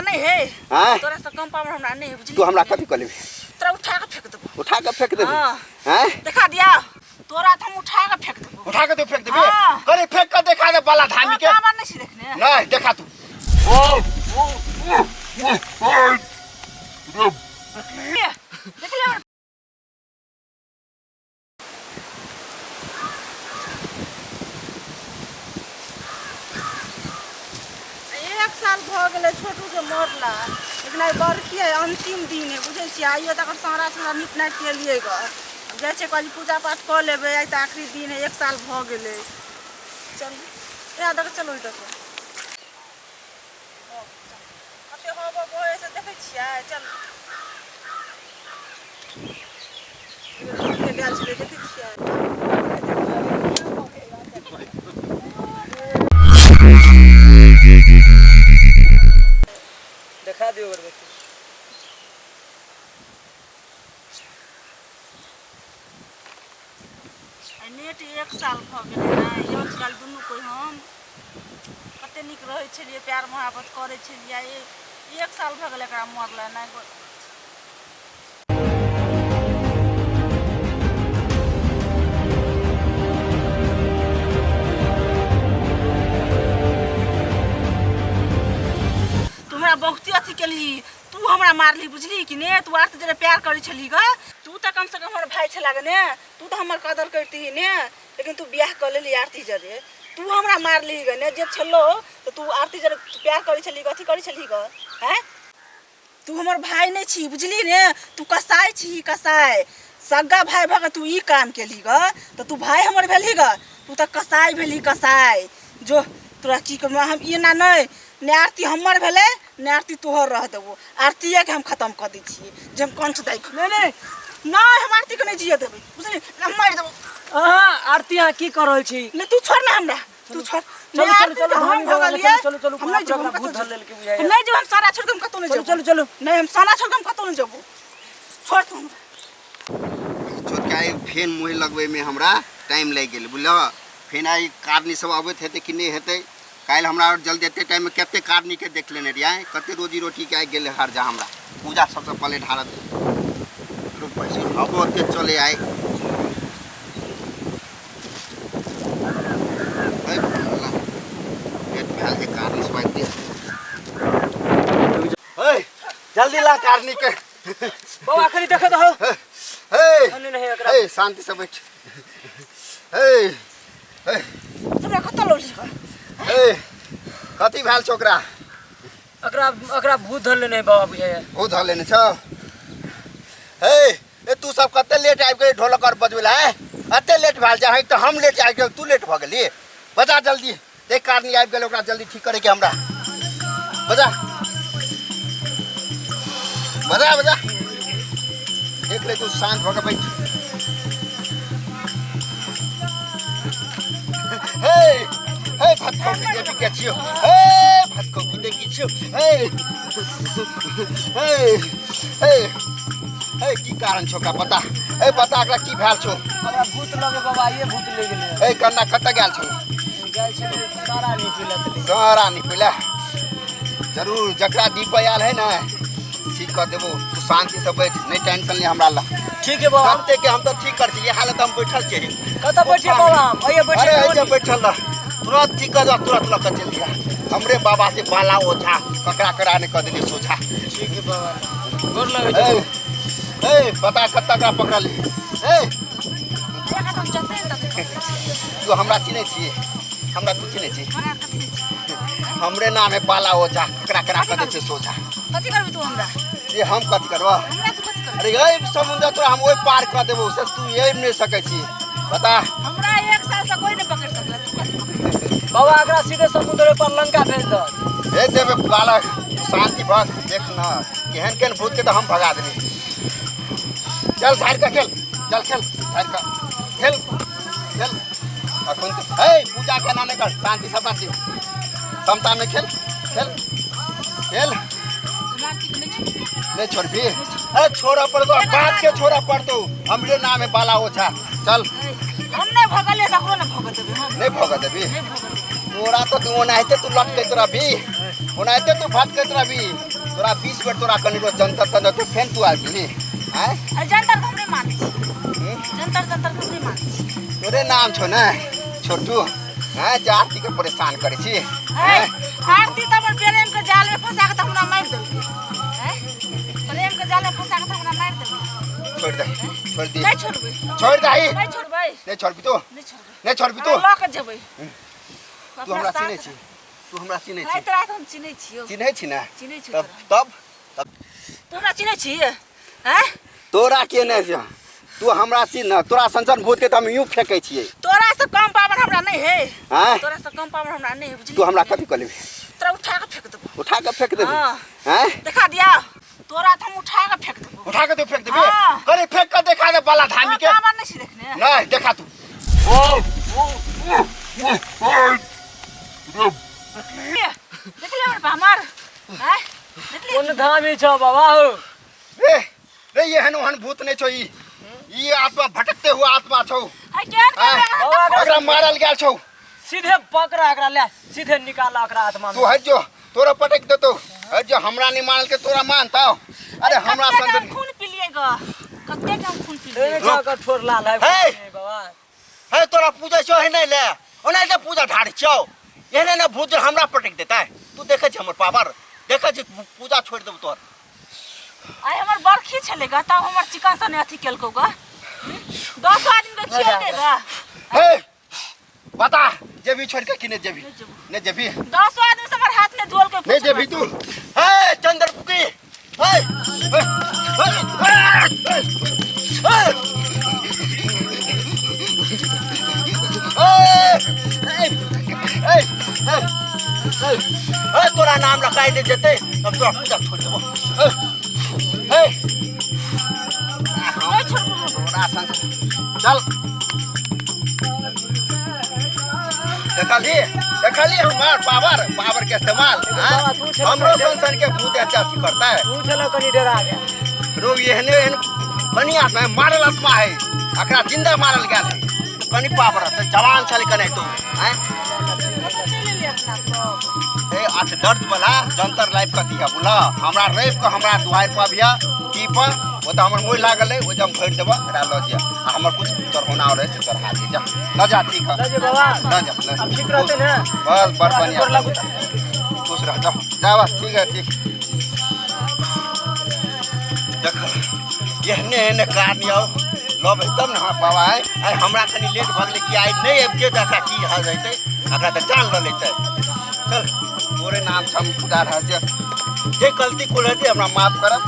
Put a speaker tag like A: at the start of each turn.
A: नहीं है
B: हां
A: तोरा से कम पावर हमरा नहीं बुझली
B: तू हमरा कथि कर लेबे
A: तोरा उठा के फेंक देबो
B: हैं
A: दिखा दिया तोरा तो हम उठा के फेंक देबो
B: उठा के तू फेंक देबे करे फेंक के देखा दे बाला धामी के
A: पावर नहीं देखने
B: नहीं देखा तू
A: देख ले साल भ गेलै छोटू के मरला लेकिन आई बरखी है अंतिम दिन है बुझे छी आइयो तक सारा सारा निपनाट के लिए ग जाय छै कल पूजा पाठ क लेबे आई त आखिरी दिन है 1 साल भ गेलै चल या देख चलो इधर अते होबो बोए से देखे छियै चल के गाल से देखे छियै
C: दिखा दियो और देखो
A: नेट 1 साल भ गेलै ना यो साल दुनू कोई हम कते निक रहै छलिए प्यार मोहब्बत करै छलिए 1 साल भ गेलै एकरा मरला ना बहुती अथी केली तू हमरा मारली बुझली कि ने तू आर जरे प्यार करै छली ग तू त कम से कम हमर भाई छला ग ने तू त हमर कदर करती ने लेकिन तू बियाह कर लेली आरती जरे तू हमरा मारली ग ने जे छलो तो तू आरती जरे प्यार करै छली ग अथी करै छली ग हैं तू हमर भाई नै छी बुझली ने तू कसाई छी कसाई सग्गा भाई भग तू ई काम केली ग तो तू भाई हमर भेली ग तू त कसाई भेली कसाई जो तोरा की कर हम ई ना नै ने आरती हमर भेले ने आरती तोहर रह देबो आरतीए के हम खत्म कर दै छिए जे हम कंठ दाई नहीं हम आरती के नहीं जिए देबे बुझली हम मार देबो
C: आरती यहाँ की कर रहल छी
A: नहीं तू छोड़ ना हमरा तू छोड़
C: चलो चलो हम भगलिए चलो चलो
A: हम नहीं जब भूत धर लेल के बुझाय नहीं जब हम सारा छोड़ के हम कतो नहीं जब चलो चलो नहीं हम सारा छोड़ के हम कतो नहीं जब छोड़ तू
B: छोड़ के आई फेन मोह लगवे में हमरा टाइम लाग गेल बुझलो फेन आई कारनी सब आबत हेते कि नहीं हेते काल हमरा जल्दी एते टाइम में कते कारनी के देख लेने रिया कते रोजी रोटी के आ गेले हर जा हमरा पूजा सबसे पहले ढारत रुक पैसे अब ओते चले आए भाई भला पेट फैल के कारनी सब दे ए जल्दी ला कारनी के
C: बाबा आखिरी देखे तो
B: ए शांति से बैठ ए
A: तोरा कत लोली
B: ए कति भेल छोकरा
C: अकरा भूत धर लेने बाबा बुझाय
B: भूत धर लेने छ ए तू सब कते लेट आबि के ढोलक और बजवेला है अते लेट भेल जा है त हम लेट आबि के तू लेट भ गेली बजा जल्दी देख कारनी आबि गेल ओकरा जल्दी ठीक करे के हमरा बजा बजा बजा देख ले तू शांत भ के बैठ हे भातको के के छियो भातको के के छियो की कारण छोका पता पता एकरा की भेल छो
C: हमरा भूत लगे बाबा ये भूत ले गेले
B: कन्ना कत गेल छो
C: गाय छे सारा
B: निकला जरूर जकरा दीप आयल है ना ठीक कर देबो तू शांति से बैठ नहीं टेंशन ले हमरा ला
C: ठीक है बाबा
B: करते के हम तो ठीक कर छी ये हालत हम बैठल छी
C: कत बैठे बाबा हम ये बैठे
B: अरे बैठल रह तुरंत ठीक कर तुरंत लक चल गया हमरे बाबा से बाला ओझा ककरा कराने कर देली सोझा
C: ठीक है बाबा गोर लगे
B: ए पता कत्ता का पकड़ ले तू हमरा चिन्हे छी हमरा तू चिन्हे छी हमरे नाम है बाला ओझा ककरा करा कर दे सोझा
A: कथि करबी तू हमरा
B: ये हम कथि करबा
A: हमरा तू कथि कर
B: अरे ए समुद्र तो हम ओइ पार कर देबो से तू ये नहीं सकै छी बता
A: हमरा 1 साल से कोई नहीं पकड़ सकला तू कथि
C: बाबा अगला सीधे समुद्र पर लंका भेज दो
B: भेज देबे बालक शांति भग देख ना केहन केहन भूत के तो हम भगा देनी चल झाड़ का खेल चल खेल झाड़ का खेल खेल अखुन पूजा के नाने कर शांति से बात समता में खेल खेल खेल नहीं छोड़ भी अरे छोड़ा पड़ दो बात के छोड़ा पड़ दो हमरे नाम है बाला ओझा चल
A: हम नहीं भगले तकरो न भगत देबे हम
B: नहीं भगत देबी तोरा तो तू ओनाहिते तू लटकैत रहबी ओनाहिते तू भटकैत रहबी तोरा 20 बेर तोरा कनी रो जंतर तंतर तू फेन तू आबि गेली हैं
A: जंतर हमरे मानै छी जंतर हमरे मानै छी
B: तोरे नाम छौ ना छोटू हैं जे आरती के परेशान करै छी हैं
A: आरती त अपन प्रेम के जाल में फंसा के त हमरा मार देलकै हैं प्रेम के जाल में फंसा के त हमरा मार देलकै
B: छोड़ दे
A: नहीं छोड़बै
B: छोड़ दे
A: नहीं छोड़बै
B: नहीं छोड़बी तो नहीं छोड़बी तो
A: लऽ के जेबै
B: तू हमरा चिन्है छी तू हमरा चिन्है छी
A: तोरा हम चिन्है छियौ
B: चिन्है छी ना
A: चिन्है छी
B: तब
A: तू हमरा चिन्है छी हैं
B: तोरा के नहीं छ तू हमरा चिन्ह तोरा संसन भूत के त हम यूं फेकै छियै
A: तोरा से कम पावर हमरा नहीं है
B: हैं
A: तोरा से कम पावर हमरा नहीं है बुझली
B: तू हमरा कथि कलेबी
A: तोरा उठा के फेंक देबो
B: उठा के फेंक देबी
A: हाँ।
B: हैं
A: देखा दिया तोरा त हम उठा के फेंक देबो
B: उठा के तू फेंक देबी
A: हाँ।
B: करे फेंक के देखा दे बाला धामी के
A: पावर नहीं छी देखने
B: नहीं देखा तू
A: देख ले हमर हमर हैं देख ले
C: कोन धामी छ बाबा हो
B: रे रे ये हन भूत नहीं छौ ई आत्मा भटकते हुआ आत्मा छौ
A: है केन
B: एकरा मारल गेल छौ
C: सीधे पकड़ा एकरा ले सीधे निकाला एकरा आत्मा
B: तू हट जो तोरा पटक देतो हट जो हमरा नहीं मारल के तोरा मानता अरे हमरा संग
A: खून पी लिएगा कत्ते कम खून पी लिएगा
C: ए जाकर ठोर लाल है
B: हे!
C: बाबा
B: है तोरा पूजा छौ है नहीं ले ओना ले पूजा ढाड़ छौ एने ना भूत हमरा पटक देता है तू देखे छ हमर पावर देखे छ पूजा छोड़ देब तोर
A: आय हमर बरखी छलेगा तब हमर चिकन सने अथी केलको ग 10 आदमी के खिया देगा
B: हे बता जेबी छोड़ के कि नहीं जेबी नहीं जेबी
A: 10 आदमी से हमर हाथ में झोल के
B: नहीं जेबी तू हे चंद्रमुखी हे तोरा नाम रखाई दे जेते तब तोरा पूजा छोड़ देबो
A: नहीं छोड़बो
B: चल देखली हमार पावर के इस्तेमाल हमरो संसन के भूत अत्याचार करता है
C: तू चलो कनी डरा गया
B: रो एहने बनी आत्मा है मारल आत्मा है अकरा जिंदा मारल गया है कनी पावर है जवान छल कने तो हैं ए आठ दर्द वाला जंतर लाइफ का दिया बोला हमरा रेप का हमरा दुआर पर भैया की पर वो तो हमर मोय लागल है वो जब भर देबा एकरा ल दिया हमर कुछ तोर होना और है से तोर हाथ जा ल जा ठीक है
C: ले जे बाबा
B: ल जा
C: अब ठीक रहते ना
B: बस बड़ बढ़िया खुश रह जा बस ठीक है ठीक देख एहने कारण आओ लब तब ना बाबा है हमरा कनी लेट भगले कि आई नहीं अब के देखा की हाल जैते एकरा त जान ल लेते चल तोरे नाम से हम खुदा रह जे गलती को लेते हमरा माफ करब